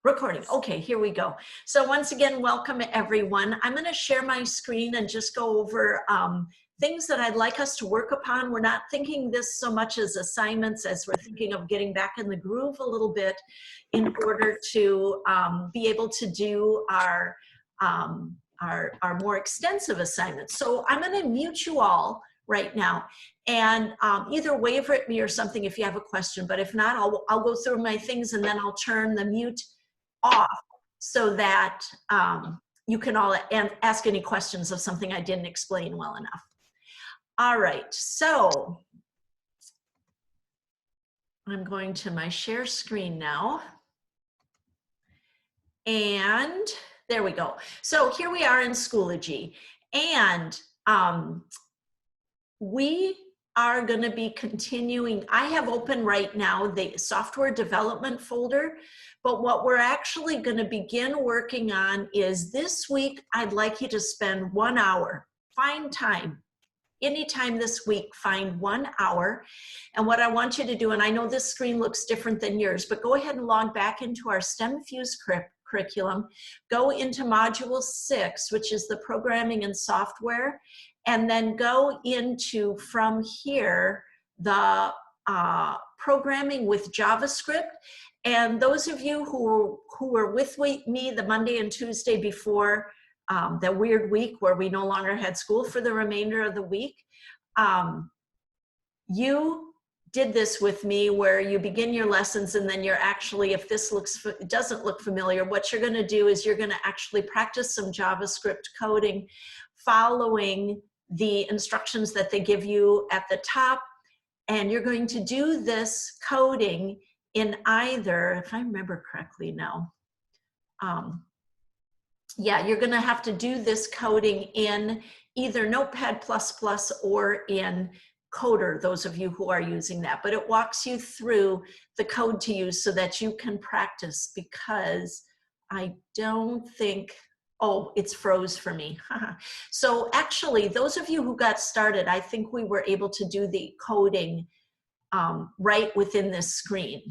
Recording. Okay, here we go. So once again, welcome everyone. I'm going to share my screen and just go over things that I'd like us to work upon. We're not thinking this so much as assignments as we're thinking of getting back in the groove a little bit in order to be able to do our more extensive assignments. So I'm going to mute you all right now and either wave at me or something if you have a question, but if not, I'll go through my things and then I'll turn the mute off so that you can all ask any questions of something I didn't explain well enough. All right, so I'm going to my share screen now. And there we go. So here we are in Schoology. And we are going to be continuing. I have open right now the software development folder, but what we're actually going to begin working on is this week, I'd like you to spend 1 hour, find time, anytime this week, find 1 hour. And what I want you to do, and I know this screen looks different than yours, but go ahead and log back into our STEMFuse curriculum, go into module 6, which is the programming and software, and then go into, from here, the programming with JavaScript. And those of you who were with me the Monday and Tuesday before that weird week where we no longer had school for the remainder of the week, you did this with me where you begin your lessons and then you're actually, if this doesn't look familiar, what you're going to do is you're going to actually practice some JavaScript coding following the instructions that they give you at the top. And you're going to do this coding in either, if I remember correctly now, yeah, you're going to have to do this coding in either Notepad++ or in Coder, those of you who are using that. But it walks you through the code to use so that you can practice, because I don't think, oh, it's froze for me. So actually, those of you who got started, I think we were able to do the coding right within this screen.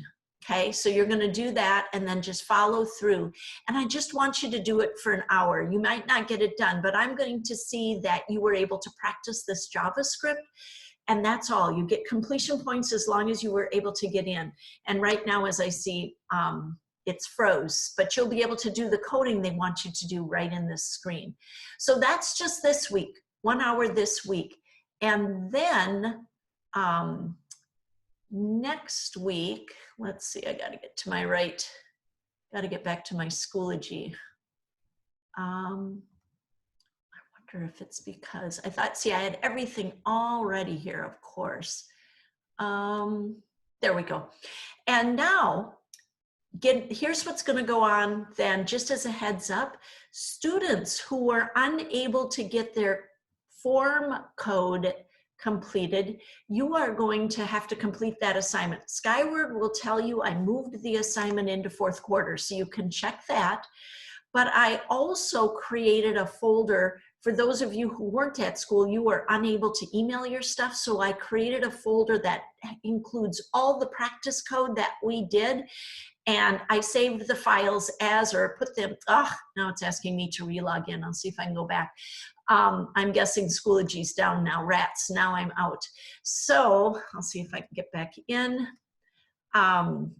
Okay, so you're going to do that and then just follow through. And I just want you to do it for an hour. You might not get it done, but I'm going to see that you were able to practice this JavaScript. And that's all. You get completion points as long as you were able to get in. And right now, as I see, it's froze, but you'll be able to do the coding they want you to do right in this screen. So that's just this week, 1 hour this week. And then next week, let's see, I got to get to my right, got to get back to my Schoology. I wonder if it's because I thought, see, I had everything already here, of course. There we go. And now, here's what's going to go on then, just as a heads up. Students who were unable to get their form code completed, you are going to have to complete that assignment. Skyward will tell you I moved the assignment into 4th quarter, so you can check that. But I also created a folder for those of you who weren't at school. You were unable to email your stuff, so I created a folder that includes all the practice code that we did. And I saved the files as, or put them, now it's asking me to relog in. I'll see if I can go back. I'm guessing Schoology's down now, rats, now I'm out. So I'll see if I can get back in. Oh,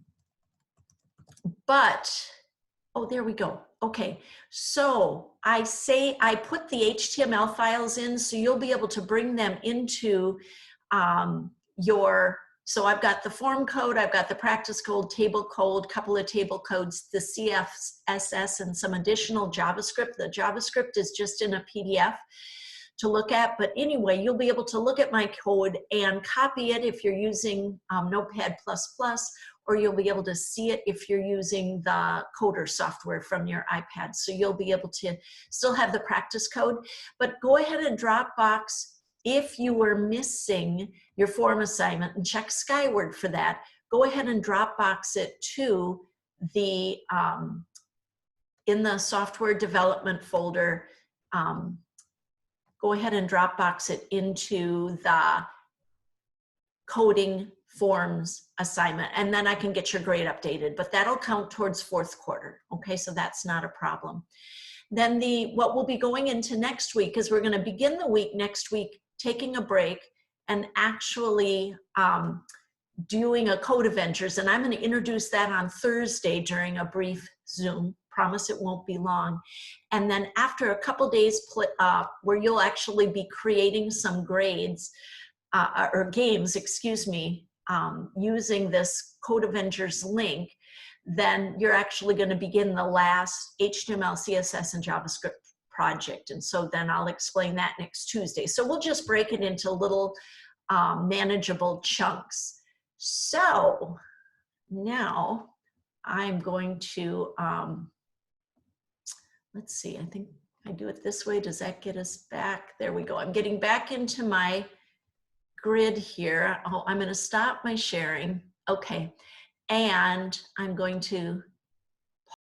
there we go. Okay, so I put the HTML files in, so you'll be able to bring them into so I've got the form code, I've got the practice code, table code, couple of table codes, the CSS, and some additional JavaScript. The JavaScript is just in a PDF to look at, but anyway, you'll be able to look at my code and copy it if you're using Notepad++, or you'll be able to see it if you're using the Coder software from your iPad. So you'll be able to still have the practice code, but go ahead and Dropbox if you were missing your form assignment, and check Skyward for that. Go ahead and Dropbox it to the, in the software development folder, go ahead and Dropbox it into the coding forms assignment, and then I can get your grade updated, but that'll count towards fourth quarter. Okay, so that's not a problem. Then what we'll be going into next week is we're going to begin the week next week taking a break and actually doing a Code Avengers, and I'm going to introduce that on Thursday during a brief Zoom. Promise it won't be long. And then after a couple days where you'll actually be creating some grades or games, excuse me, using this Code Avengers link, then you're actually going to begin the last HTML, CSS, and JavaScript project. And so then I'll explain that next Tuesday. So we'll just break it into little manageable chunks. So now I'm going to, let's see, I think if I do it this way, does that get us back? There we go. I'm getting back into my grid here. Oh, I'm going to stop my sharing. Okay. And I'm going to